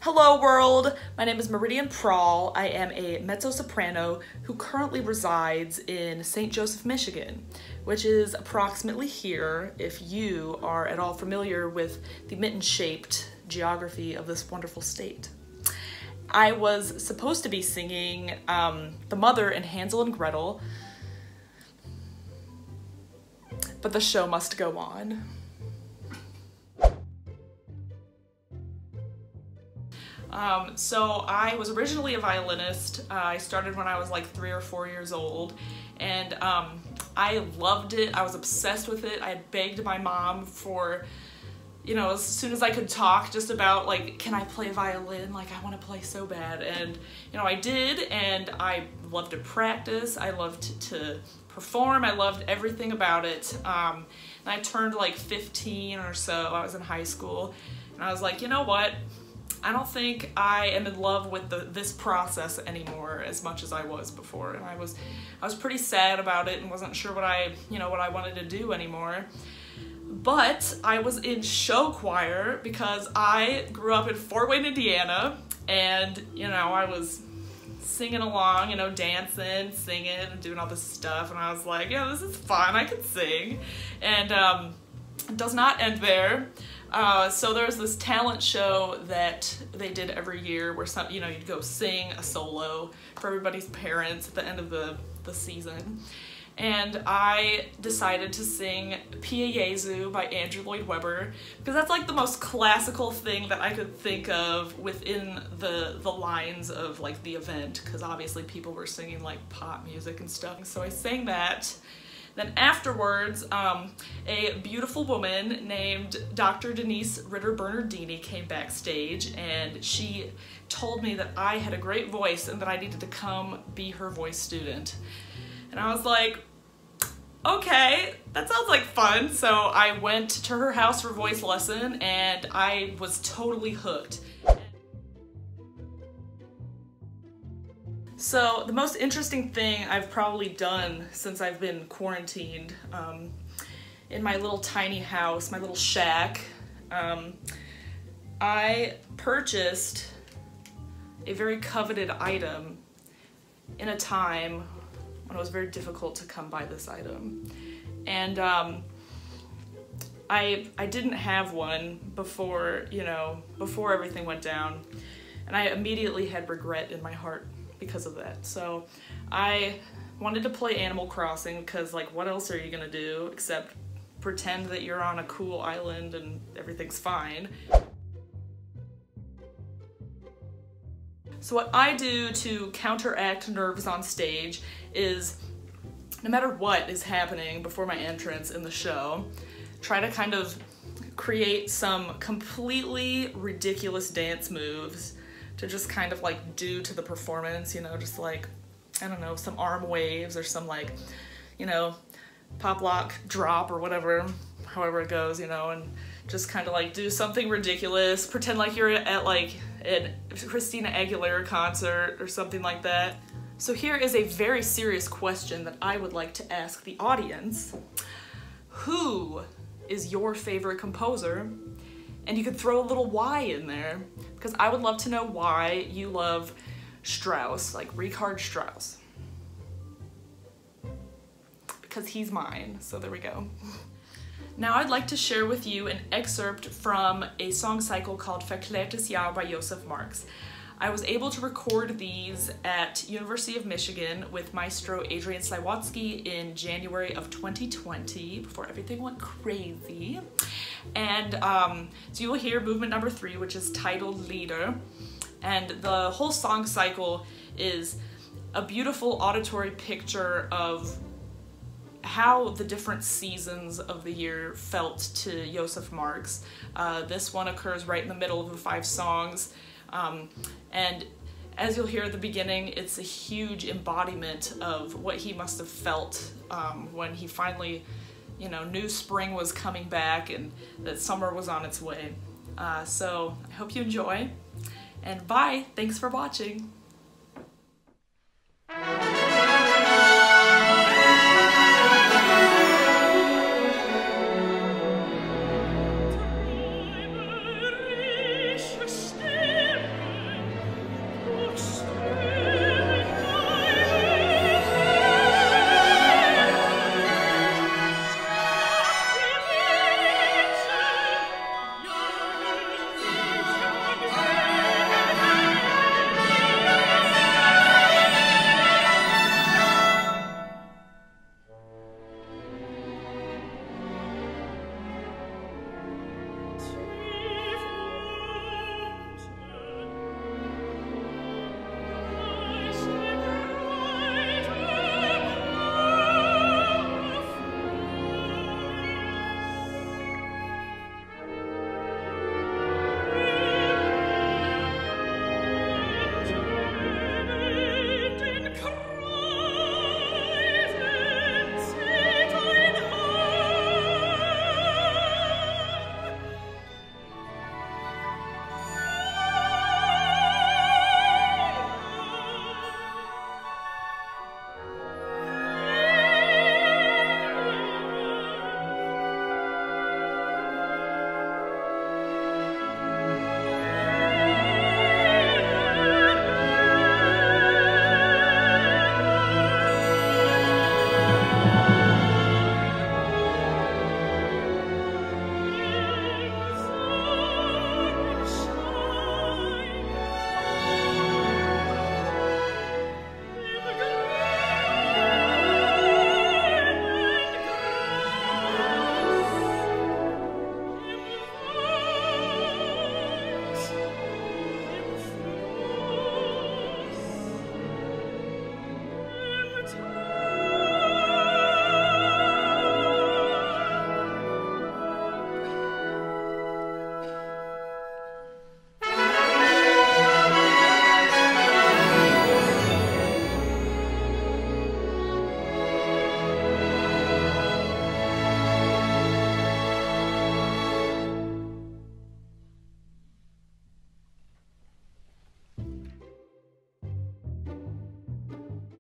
Hello world, my name is Meridian Prall. I am a mezzo-soprano who currently resides in St. Joseph, Michigan, which is approximately here if you are at all familiar with the mitten-shaped geography of this wonderful state. I was supposed to be singing The Mother in Hansel and Gretel, but the show must go on. So I was originally a violinist. I started when I was like 3 or 4 years old, and I loved it. I was obsessed with it. I begged my mom for, you know, as soon as I could talk, just about like, can I play violin? Like, I want to play so bad. And, you know, I did, and I loved to practice. I loved to perform. I loved everything about it. And I turned like 15 or so. I was in high school, and I was like, you know what? I don't think I am in love with this process anymore as much as I was before, and I was pretty sad about it and wasn't sure what I wanted to do anymore. But I was in show choir because I grew up in Fort Wayne, Indiana, and you know, I was singing along, you know, dancing, singing, and doing all this stuff, and I was like, yeah, this is fun, I can sing. And it does not end there. So there was this talent show that they did every year where you'd go sing a solo for everybody's parents at the end of the season. And I decided to sing Pia Jesu by Andrew Lloyd Webber because that's like the most classical thing that I could think of within the lines of like the event, because obviously people were singing like pop music and stuff. So I sang that. Then afterwards, a beautiful woman named Dr. Denise Ritter-Bernardini came backstage, and she told me that I had a great voice and that I needed to come be her voice student. And I was like, okay, that sounds like fun. So I went to her house for voice lesson, and I was totally hooked. So the most interesting thing I've probably done since I've been quarantined in my little tiny house, my little shack, I purchased a very coveted item in a time when it was very difficult to come by this item. And I didn't have one before, before everything went down, and I immediately had regret in my heart because of that. So I wanted to play Animal Crossing because, like, what else are you gonna do except pretend that you're on a cool island and everything's fine. So what I do to counteract nerves on stage is, no matter what is happening before my entrance in the show, try to kind of create some completely ridiculous dance moves to just kind of like do to the performance, just like, I don't know, some arm waves or some like, pop lock drop or whatever, however it goes, and just kind of like do something ridiculous, pretend like you're at like a Christina Aguilera concert or something like that. So here is a very serious question that I would like to ask the audience. Who is your favorite composer? And you could throw a little why in there, because I would love to know why you love Strauss, like Richard Strauss. Because he's mine, so there we go. Now I'd like to share with you an excerpt from a song cycle called Verklärtes Jahr by Joseph Marx. I was able to record these at University of Michigan with Maestro Adrian Sliwotsky in January of 2020, before everything went crazy. And so you will hear movement number 3, which is titled Lieder. And the whole song cycle is a beautiful auditory picture of how the different seasons of the year felt to Joseph Marx. This one occurs right in the middle of the 5 songs. And as you'll hear at the beginning, it's a huge embodiment of what he must have felt when he finally, knew spring was coming back and that summer was on its way. So I hope you enjoy, and bye. Thanks for watching.